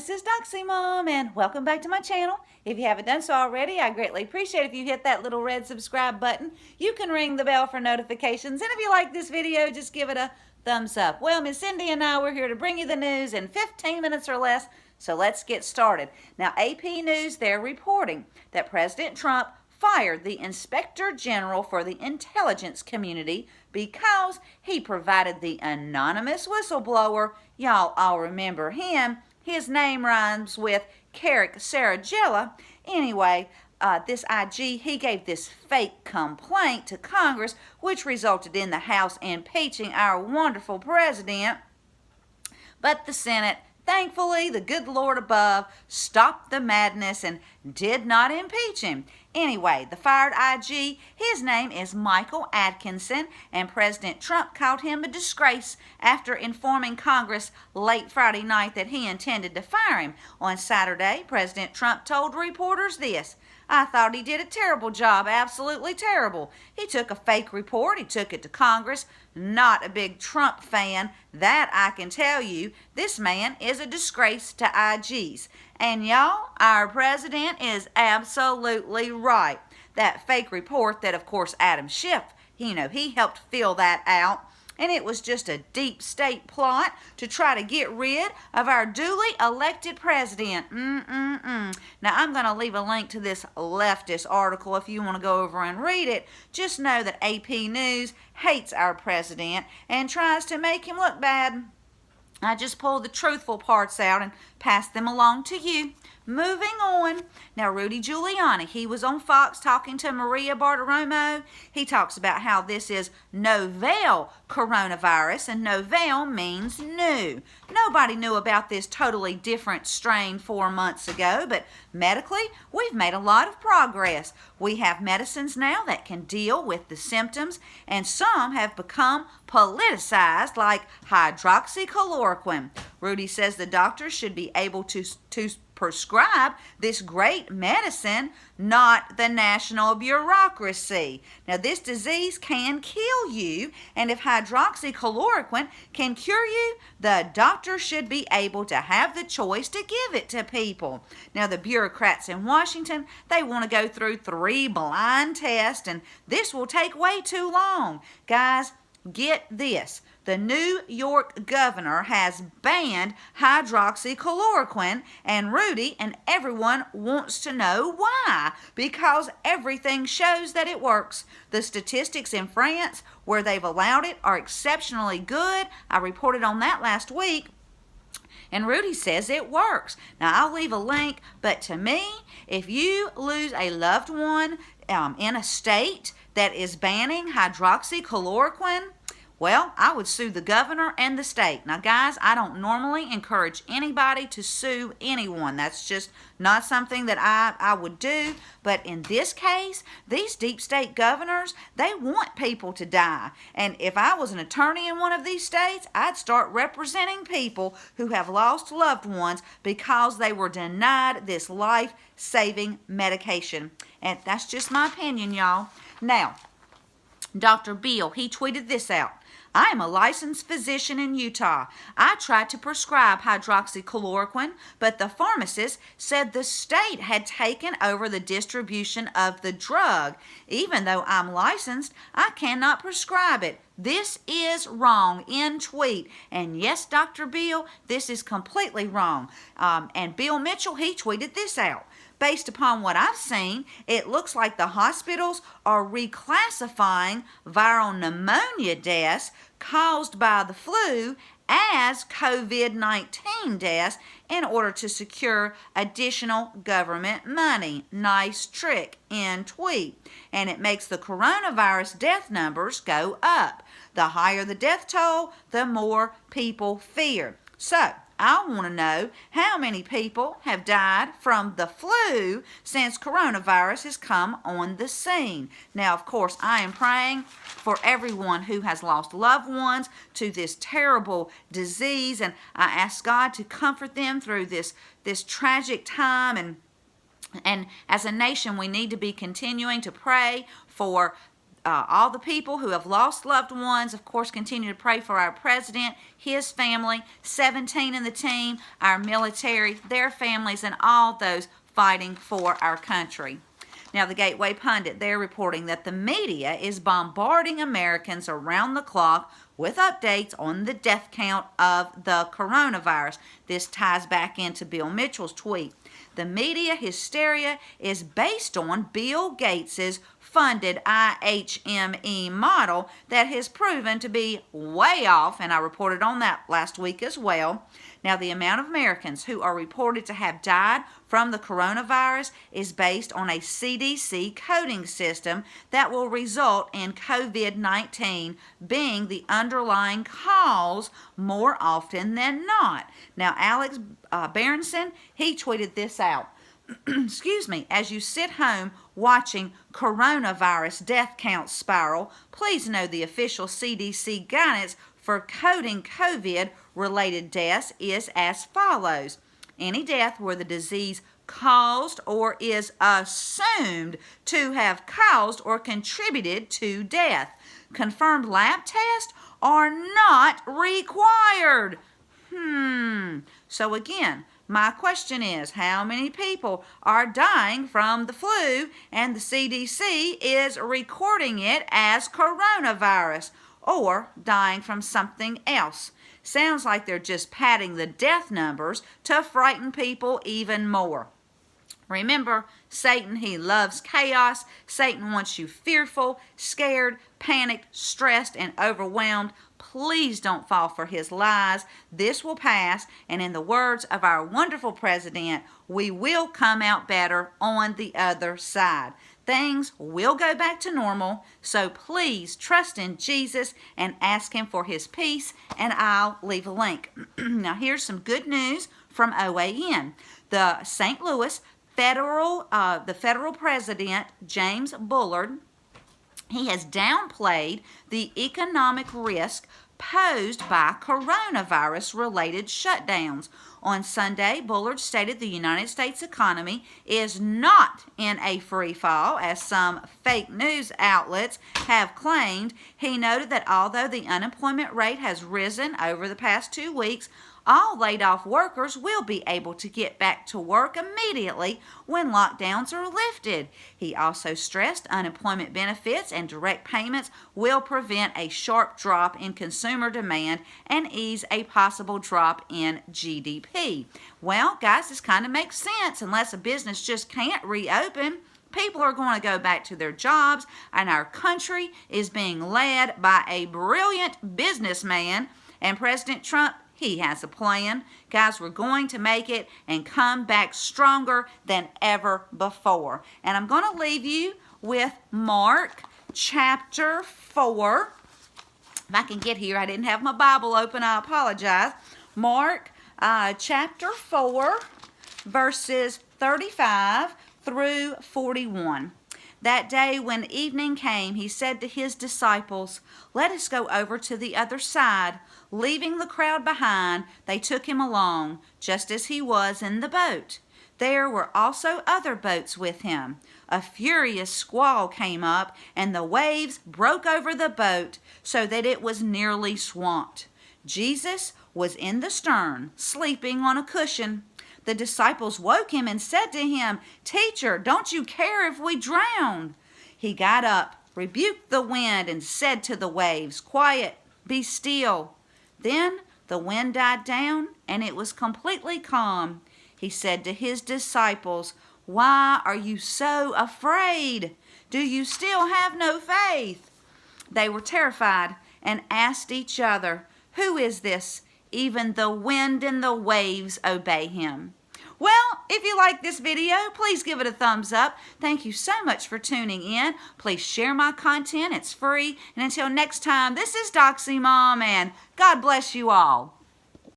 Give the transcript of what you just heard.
this is Doxy Mom, and welcome back to my channel. If you haven't done so already, I greatly appreciate if you hit that little red subscribe button. You can ring the bell for notifications, and if you like this video, just give it a thumbs up. Well, Miss Cindy and I, we're here to bring you the news in 15 minutes or less, so let's get started. Now, AP News, they're reporting that President Trump fired the Inspector General for the intelligence community because he provided the anonymous whistleblower. Y'all all remember him. His name rhymes with Carrick Saragella. Anyway, this IG, he gave this fake complaint to Congress, which resulted in the House impeaching our wonderful president. But the Senate, thankfully, the good Lord above stopped the madness and did not impeach him. Anyway, the fired IG, his name is Michael Atkinson, and President Trump called him a disgrace after informing Congress late Friday night that he intended to fire him. On Saturday, President Trump told reporters this: "I thought he did a terrible job, absolutely terrible. He took a fake report, he took it to Congress. Not a big Trump fan, that I can tell you. This man is a disgrace to IGs." And y'all, our president is absolutely right. That fake report that, of course, Adam Schiff, he helped fill that out. And it was just a deep state plot to try to get rid of our duly elected president. Now, I'm going to leave a link to this leftist article if you want to go over and read it. Just know that AP News hates our president and tries to make him look bad. I just pulled the truthful parts out and passed them along to you. Moving on. Now, Rudy Giuliani, he was on Fox talking to Maria Bartiromo. He talks about how this is novel coronavirus, and novel means new. Nobody knew about this totally different strain 4 months ago, but medically, we've made a lot of progress. We have medicines now that can deal with the symptoms, and some have become politicized, like HydroxyChloroquine. Rudy says the doctors should be able to prescribe this great medicine, not the national bureaucracy. Now, this disease can kill you, and if hydroxychloroquine can cure you, the doctor should be able to have the choice to give it to people. Now, the bureaucrats in Washington, they want to go through 3 blind tests, and this will take way too long. Guys, get this. The New York governor has banned hydroxychloroquine, and Rudy and everyone wants to know why, because everything shows that it works. The statistics in France, where they've allowed it, are exceptionally good. I reported on that last week. And Rudy says it works. Now, I'll leave a link, but to me, if you lose a loved one in a state that is banning hydroxychloroquine, well, I would sue the governor and the state. Now, guys, I don't normally encourage anybody to sue anyone. That's just not something that I would do. But in this case, these deep state governors, they want people to die. And if I was an attorney in one of these states, I'd start representing people who have lost loved ones because they were denied this life-saving medication. And that's just my opinion, y'all. Now, Dr. Bill, he tweeted this out. "I am a licensed physician in Utah. I tried to prescribe hydroxychloroquine, but the pharmacist said the state had taken over the distribution of the drug. Even though I'm licensed, I cannot prescribe it. This is wrong," in tweet. And yes, Dr. Bill, this is completely wrong. And Bill Mitchell, he tweeted this out. "Based upon what I've seen, it looks like the hospitals are reclassifying viral pneumonia deaths caused by the flu as COVID-19 deaths in order to secure additional government money." Nice trick, in tweet. And it makes the coronavirus death numbers go up. The higher the death toll, the more people fear. So, I want to know how many people have died from the flu since coronavirus has come on the scene. Now, of course, I am praying for everyone who has lost loved ones to this terrible disease, and I ask God to comfort them through this tragic time. And as a nation, we need to be continuing to pray for all the people who have lost loved ones. Of course, continue to pray for our president, his family, 17 in the team, our military, their families, and all those fighting for our country. Now, the Gateway Pundit, they're reporting that the media is bombarding Americans around the clock with updates on the death count of the coronavirus. This ties back into Bill Mitchell's tweet. The media hysteria is based on Bill Gates's funded IHME model that has proven to be way off, and I reported on that last week as well. Now, the amount of Americans who are reported to have died from the coronavirus is based on a CDC coding system that will result in COVID-19 being the underlying cause more often than not. Now, Alex Berenson, he tweeted this out. Excuse me, as you sit home watching coronavirus death count spiral, please know the official CDC guidance for coding COVID-related deaths is as follows. Any death where the disease caused or is assumed to have caused or contributed to death. Confirmed lab tests are not required. So again, my question is, how many people are dying from the flu and the CDC is recording it as coronavirus or dying from something else? Sounds like they're just padding the death numbers to frighten people even more. Remember, Satan, he loves chaos. Satan wants you fearful, scared, panicked, stressed, and overwhelmed. Please don't fall for his lies. This will pass, and in the words of our wonderful president, we will come out better on the other side. Things will go back to normal, so please trust in Jesus and ask him for his peace, and I'll leave a link. Now, here's some good news from OAN. The St. Louis the federal president, James Bullard, he has downplayed the economic risk posed by coronavirus-related shutdowns. On Sunday, Bullard stated the United States economy is not in a free fall, as some fake news outlets have claimed. He noted that although the unemployment rate has risen over the past 2 weeks, all laid-off workers will be able to get back to work immediately when lockdowns are lifted. He also stressed unemployment benefits and direct payments will prevent a sharp drop in consumer demand and ease a possible drop in GDP. Well, guys, this kind of makes sense. Unless a business just can't reopen, people are going to go back to their jobs, and our country is being led by a brilliant businessman, and President Trump, he has a plan. Guys, we're going to make it and come back stronger than ever before. And I'm going to leave you with Mark chapter 4. If I can get here, I didn't have my Bible open, I apologize. Mark chapter 4, verses 35 through 41. That day when evening came, he said to his disciples, "Let us go over to the other side." Leaving the crowd behind, they took him along, just as he was in the boat. There were also other boats with him. A furious squall came up, and the waves broke over the boat so that it was nearly swamped. Jesus was in the stern, sleeping on a cushion. The disciples woke him and said to him, "Teacher, don't you care if we drown?" He got up, rebuked the wind, and said to the waves, "Quiet, be still." Then the wind died down, and it was completely calm. He said to his disciples, "Why are you so afraid? Do you still have no faith?" They were terrified and asked each other, "Who is this? Even the wind and the waves obey him." Well, if you like this video, please give it a thumbs up. Thank you so much for tuning in. Please share my content. It's free. And until next time, this is Doxy Mom, and God bless you all.